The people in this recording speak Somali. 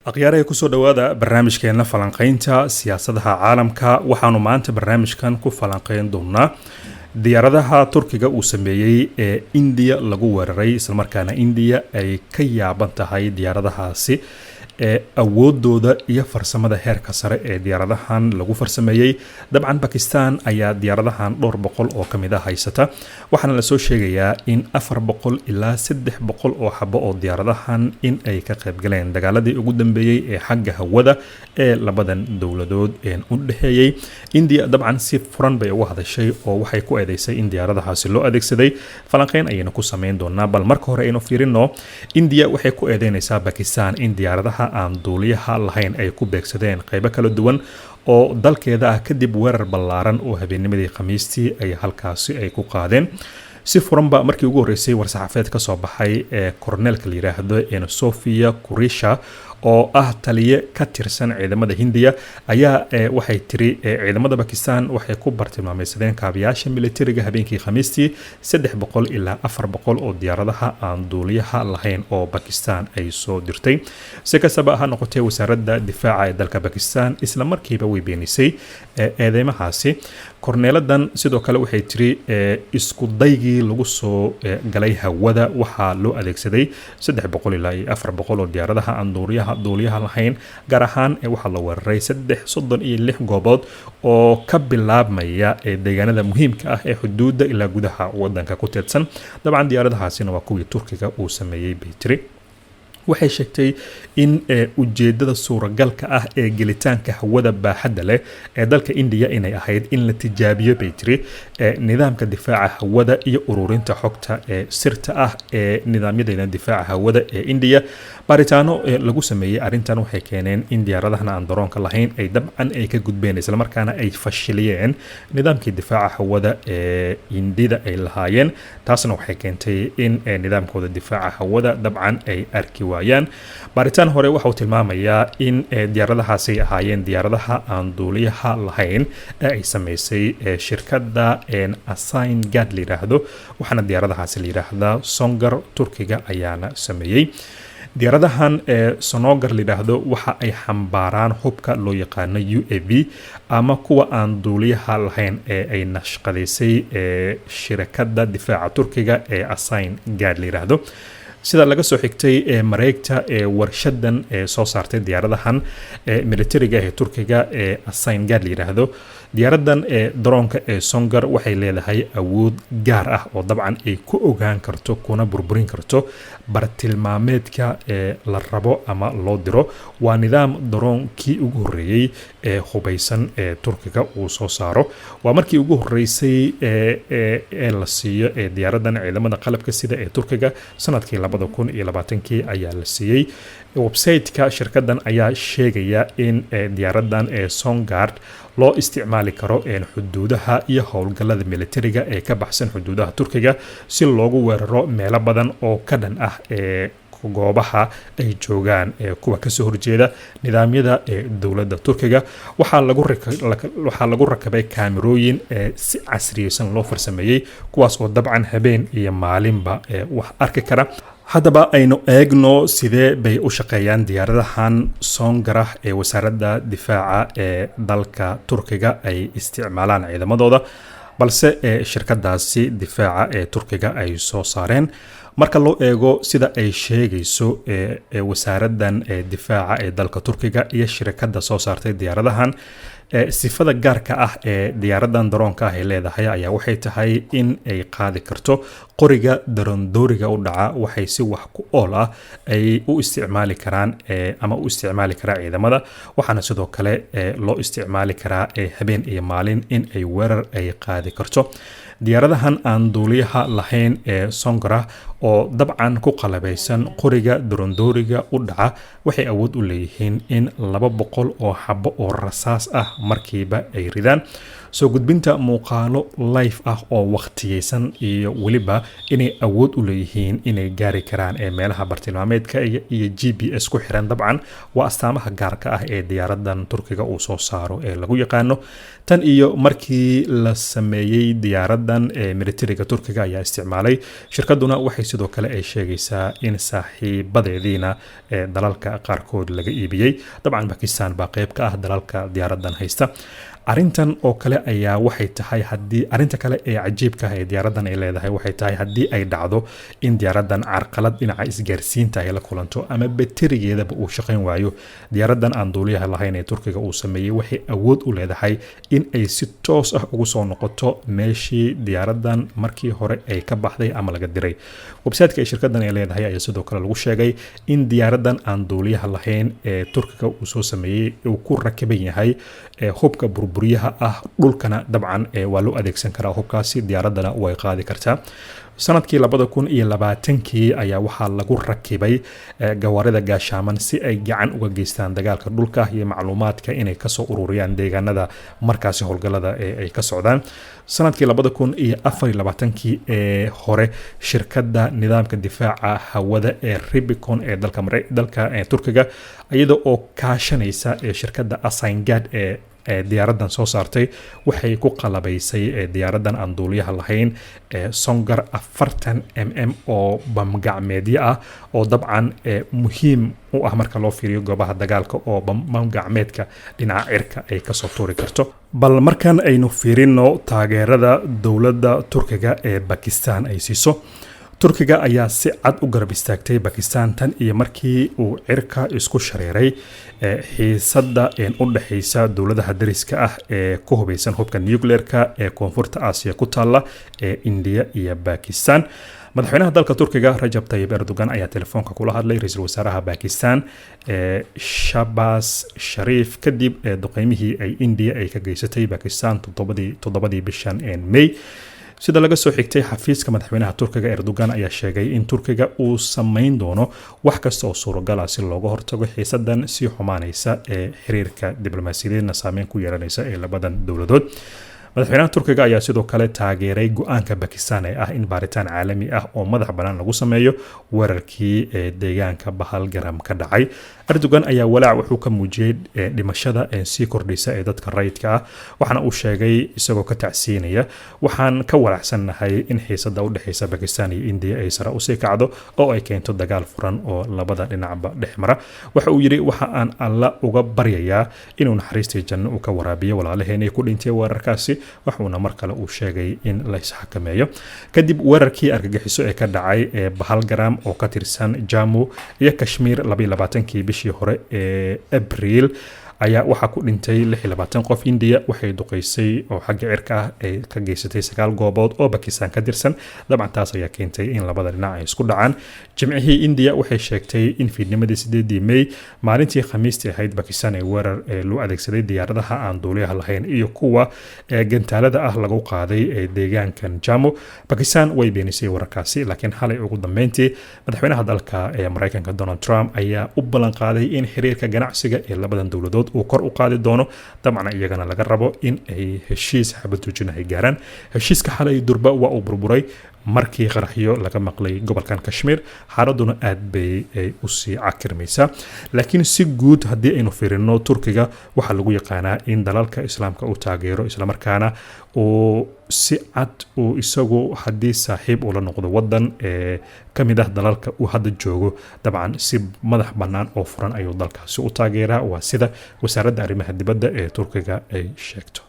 akhyaaraha kusoo dhawaada barnaamijkeena falanqaynta siyaasadaha caalamka waxaanu maanta barnaamijkan ku falanqayn doonaa diyaaradaha turkiga uu sameeyey ee indiya lagu weeraray islamarkaana indiya ay ka yaaban tahay diyaaradahaasi ee awoodooda iyo farsamada heerka sare ee diyaaradahan lagu farsameeyey. dabcan Pakistan ayaa diyaaradahan dhowr boqol oo kamid ah haysata, waxaana la soo sheegayaa in 400 ilaa 300 oo xabo oo diyaaradahan in ay ka qayb galeen dagaaladii ugu dambeeyay ee xagga hawada ee labadan dowladood ee u dhaxeeyay. India dabcan si furan bay uga hadashay oo waxay ku eedeysay in diyaaradahaasi loo adeegsaday. falanqeyn ayayna ku sameyn doonaa, bal marka hore aynu fiirino. India waxay ku eedeynaysaa Pakistan in diyaaradaha aan duuliyaha lahayn ay ku beegsadeen qaybo kala duwan oo dalkeeda ah kadib weerar ballaaran oo habeennimadii Khamiistii ay halkaasi ay ku qaadeen. si furanba markii ugu horeysay war-saxaafeed ka soo baxay ee korneelka la yiraahdo Sofia Kurisha oo ah taliye ka tirsan ciidamada Hindiya ayaa waxay tiri ciidamada Pakistan waxay ku bartilmaameedsadeen kaabiyaasha militariga habeenkii Khamiistii 300 ilaa 400 oo diyaaradaha aan duuliyaha lahayn oo Pakistan ay soo dirtay. si kastaba ha noqotee wasaaradda difaaca ee dalka Pakistan isla markiiba way beenisay eedeymahaasi. korneeladan sidoo kale waxay tiri isku daygii lagu soo galay hawada waxaa loo adeegsaday 300 ilaa 400 oo diyaaradaha aan duuliyaha lahayn, gaar ahaan waxaa la weeraray 36 goobood oo ka bilaabmaya deegaanada muhiimka ah ee xuduudda ilaa gudaha wadanka ku teedsan. dabcan diyaaradahaasina waa kuwii Turkiga uu sameeyey baytiri. waxay sheegtay in ujeedada suuragalka ah ee gelitaanka hawada baaxadda leh ee dalka India inay ahayd in la tijaabiyo baytiri nidaamka difaaca hawada iyo ururinta xogta ee sirta ah ee nidaamyada difaaca hawada ee India. baaritaano lagu sameeyay arintan waxay keeneen in diyaaradahan aan daroonka lahayn ay dabcan ay ka gudbeen isla markaana ay fashiliyeen nidaamkii difaaca hawada ee Indida ay lahaayeen. taasna waxay keentay in nidaamkooda difaaca hawada dabcan ay arki baaritaan hore waxa uu tilmaamayaa in diyaaradahaasi ay ahaayeen diyaaradaha aan duuliyaha lahayn ee ay sameysay shirkadda Asign Guard la yiraahdo, waxaana diyaaradahaasi la yiraahdaa Songar. Turkiga ayaana sameeyey. diyaaradahan Sonogar la yiraahdo waxa ay xambaaraan hubka loo yaqaano UAV ama kuwa aan duuliyaha lahayn ee ay nashqadeysay shirkadda difaaca Turkiga ee Asign Guard la yiraahdo. sida laga soo xigtay mareegta warshadan soo saartay diyaaradahan militariga ee Turkiga ee Asign Guard la yiraahdo. diyaaradan daroonka Songar waxay leedahay awood gaar ah oo dabcan ay ku ogaan karto kuna burburin karto bartilmaameedka la rabo ama loo diro. waa nidaam daroonkii ugu horeeyay ee hubeysan ee Turkiga uu soo saaro. waa markii ugu horeysay ee la siiyo diyaaradan ciidamada qalabka sida ee Turkiga sanadkii 2020 ayaa la siiyey. website-ka shirkadan ayaa sheegaya in diyaaradan Songar loo isticmaali karo xuduudaha iyo howlgallada militariga ee ka baxsan xuduudaha Turkiga si loogu weeraro meelo badan oo ka dhan ah goobaha ay joogaan kuwa ka soo horjeeda nidaamyada dowladda Turkiga. waxaa lagu rakabay kaamirooyin si casriyeysan loo farsameeyey, kuwaas oo dabcan habeen iyo maalinba wax arki kara. haddaba aynu eegno sidee bay u shaqeeyaan diyaaradahan Songar ee wasaaradda difaaca ee dalka Turkiga ay isticmaalaan ciidamadooda, balse shirkadaasi difaaca ee Turkiga ay soo saareen. marka loo eego sida ay sheegayso wasaaraddan difaaca ee dalka Turkiga iyo shirkadda soo saartay diyaaradahan, sifada gaarka ah ee diyaaradan daroonka ah ay leedahay ayaa waxay tahay in ay qaadi karto qoriga daroondooriga u dhaca. waxay si wax ku ool ah ay u isticmaali karaan ama u isticmaali karaa ciidamada, waxaana sidoo kale loo isticmaali karaa habeen iyo maalin in ay weerar ay qaadi karto. diyaaradahan aan duuliyaha lahayn ee Songar oo dabcan ku qalabeysan qoriga daroondooriga u dhaca waxay awood u leeyihiin in 200 oo xabo oo rasaas ah markiiba ay ridaan. soo gudbinta muuqaalo live ah oo waqtiyeysan iyo waliba inay awood u leeyihiin inay gaari karaan meelaha bartilmaameedka iyo GPS ku xiran. dabcan waa astaamaha gaarka ah ee diyaaradan Turkiga uu soo saaro ee lagu yaqaano. tan iyo markii la sameeyay diyaarad diyaaradan militariga turkiga ayaa isticmaalay. shirkaduna waxay sidoo kale ay sheegaysaa in saaxiibadeediina dalalka qaarkood laga iibiyey. dabcan Pakistan baa qayb ka ah dalalka diyaaradan haysta. arintan oo kale ayaa waxay tahay haddii arinta kale ee cajiibka ah ee diyaaradan ay leedahay waxay tahay haddii ay dhacdo in diyaaradan carqalad dhinaca isgaarsiinta ay la kulanto ama baterigeedaba uu shaqayn waayo, diyaaradan aan duuliyaha lahayn ee turkiga uu sameeyey waxay awood u leedahay in ay si toos ah ugu soo noqoto meeshii diyaaradan markii hore ay ka baxday ama laga diray. website-ka ay shirkadan ay leedahay ayaa sidoo kale lagu sheegay in diyaaradan aan duuliyaha lahayn ee turkiga uu soo sameeyey uu ku rakiban yahay hubka burburyaha ah, dhulkana dabcan waa loo adeegsan karaa hubkaasi, diyaaradana way qaadi kartaa. sanadkii 2020 ayaa waxaa lagu rakibay gawaarida gaashaaman si ay gacan uga geystaan dagaalka dhulka iyo macluumaadka inay kasoo ururiyaan deegaanada markaasi howlgalada ay ka socdaan. sanadkii 2024 ee hore shirkadda nidaamka difaaca hawada ee Rubicon ee dalka Turkiga iyada oo kaashanaysa shirkadda Asengard ee diyaaradan soo saartay waxay ku qalabaysay diyaaradan aan duuliyaha lahayn Songar 40mm oo bamgacmeedyo ah oo dabcan muhiim u ah marka loo fiiriyo goobaha dagaalka oo bamgacmeedka dhinaca cirka ay kasoo tuuri karto. bal markan aynu fiirino taageerada dowladda Turkiga ee Pakistan ay siiso. turkiga ayaa si cad u garab istaagtay Pakistan tan iyo markii uu cirka isku shareeray xiisada u dhaxaysa dowladaha dariska ah ee ku hubeysan hubka nuclearka ee koonfurta Aasiya ku taala ee India iyo Pakistan. madaxweynaha dalka turkiga Rajab Tayyip Erdogan ayaa telefoonka kula hadlay ra'iisul wasaaraha Pakistan Shahbaz Sharif kadib duqeymihii ay India ay ka geysatay Pakistan toddobadii bishan May. sida laga soo xigtay xafiiska madaxweynaha turkiga Erdogan ayaa sheegay in turkiga uu sameyn doono wax kasta oo suuragal ah si looga hortago xiisadan sii xumaanaysa ee xiriirka diblomaasiyadeedna saameyn ku yeelanaysa ee labadan dowladood. madaxweynaha turkiga ayaa sidoo kale taageeray go'aanka Pakistan ee ah in baaritaan caalami ah oo madax bannaan lagu sameeyo weerarkii deegaanka Bahalgaram ka dhacay. Erdogan ayaa walaac wuxuu ka muujiyay dhimashada sii kordhaysa ee dadka rayidka ah, waxaana uu sheegay isagoo ka tacsiinaya waxaan ka walacsanahay in xiisada u dhaxaysa Pakistan iyo India ay sare u sii kacdo oo ay keento dagaal furan oo labada dhinacba dhexmara. waxa uu yiri waxa aan alla uga baryayaa inuu naxariistii janno u ka waraabiyo walaalaheenay ku dhintay weerarkaasi, waxuuna mar kale uu sheegay in la isxakameeyo kadib weerarkii argagixiso ee ka dhacay Bahalgaram oo ka tirsan Jammu iyo Kashmir 22 bishii hore ee Abriil ayaa waxaa ku dhintay 26 qof. India waxay duqeysay oo xagga cirka ah ay ka geysatay 9 goobood oo Pakistan ka tirsan. dabcan taas ayaa keentay in labada dhinac ay isku dhacaan. jimcihii India waxay sheegtay in fiidnimadii 8 May maalintii Khamiistii ahayd Pakistan ay weerar loo adeegsaday diyaaradaha aan duuliyaha lahayn iyo kuwa gantaalada ah lagu qaaday deegaankan Jammu. Pakistan way beenisay wararkaasi, laakiin xalay ugu dambeyntii madaxweynaha dalka ee Mareykanka Donald Trump ayaa u ballan qaaday in xiriirka ganacsiga ee labadan dowladood uu kor u qaadi doono. dabcan iyagana laga rabo in ay heshiis xabad joojin ay gaaraan. heshiiska xalay durba waa uu burburay markii qaraxyo laga maqlay gobolkan Kashmir. xaaladuna aad bay u sii cakirmaysaa, laakiin si guud haddii aynu fiirino turkiga waxaa lagu yaqaanaa in dalalka islaamka uu taageero islamarkaana uu si cad uu isagu haddii saaxiib ula noqdo wadan ka mid ah dalalka uu hadda joogo dabcan si madax bannaan oo furan ayuu dalkaasi u taageeraa. waa sida wasaaradda arrimaha dibadda ee turkiga ay sheegto.